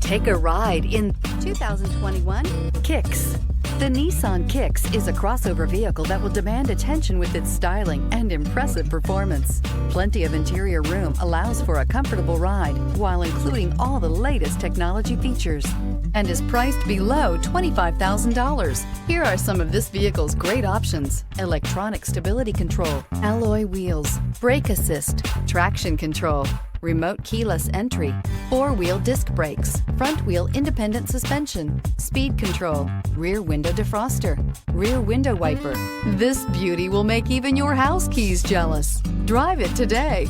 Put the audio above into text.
Take a ride in 2021 Kicks. The Nissan Kicks is a crossover vehicle that will demand attention with its styling and impressive performance. Plenty of interior room allows for a comfortable ride while including all the latest technology features and is priced below $25,000. Here are some of this vehicle's great options: electronic stability control, alloy wheels, brake assist, traction control, remote keyless entry, four-wheel disc brakes, front-wheel independent suspension, speed control, rear window defroster, rear window wiper. This beauty will make even your house keys jealous. Drive it today.